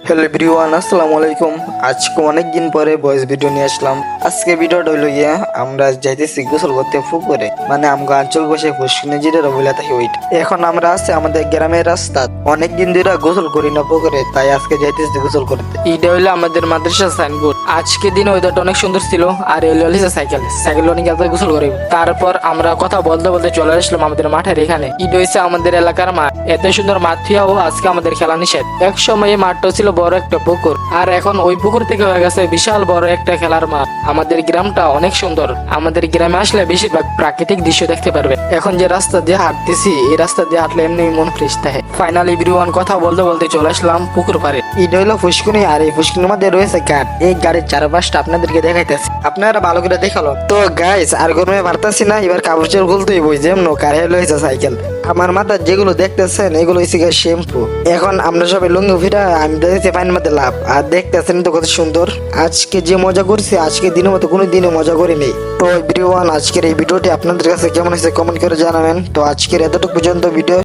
Hello everyone, আসসালামু আলাইকুম। আজকে অনেক দিন পরে ভয়েস ভিডিও নিয়ে আসলাম। আজকে ভিডিওটা হইল গিয়া আমরা যাইতেছি গোসল করতে পুকুরে, মানে আমগো আঞ্চল বসে ফুসকিনে যেটা বলে থাকি ওইটা। এখন আমরা আছি আমাদের গ্রামের রাস্তা, অনেক দিন ধরে গোসল করি না পুকুরে, তাই আজকে যাইতেছি গোসল করতে। এটা হইলো আমাদের মাদ্রাসা সাইনবোর্ড। আজকে দিন ওয়েদারটা অনেক সুন্দর ছিল, আর এলো সাইকেল অনেক গোসল করি। তারপর আমরা কথা বলতে বলতে চলে আসলাম আমাদের মাঠের এখানে। এটা হচ্ছে আমাদের এলাকার মাঠ। এত সুন্দর মাঠ থিয়াও আজকে আমাদের খেলা নিষেধ। এক সময় এই মাঠটা ছিল বড় একটা পুকুর, আর এখন ওই পুকুর থেকে হয়ে গেছে বিশাল বড় একটা খেলার মাঠ। আমাদের গ্রামটা অনেক সুন্দর। আমাদের গ্রামে আসলে বেশিরভাগ প্রাকৃতিক দৃশ্য দেখতে পারবে। এখন যে রাস্তা দিয়ে হাঁটতেছি, এই রাস্তা দিয়ে হাঁটলে এমনি মন ফ্রেশ থাকে। ফাইনালি এভরিওয়ান কথা বলতে বলতে চলে আসলাম পুকুর পাড়ে। এটা হইলো ফুসকুনি, আর এই ফুসকুনির মধ্যে রয়েছে গাড়। এই গাড়ির চারপাশটা আপনাদেরকে দেখাইতেছি, আপনারা ভালো করে দেখালো। তো গাইস, আর গরমে পারতাছি না, এবার কাপড় চোপড় খুলতেই বই যেমন কারে হয়েছে সাইকেল। আমার মাথার যেগুলো দেখতেছেন এগুলো হচ্ছে শ্যাম্পু। এখন আমরা সবাই লুঙ্গি ফিরা আমি দেখতেছি পানির মধ্যে লাভ, আর দেখতেছেন তো কত সুন্দর। আজকে যে মজা করছি, আজকে দিনের মতো কোনো দিনও মজা করিনি। তো এভরিওয়ান, আজকের এই ভিডিওটি আপনাদের কাছে কেমন হয়েছে কমেন্ট করে জানাবেন। তো আজকের এতটুকু পর্যন্ত ভিডিও।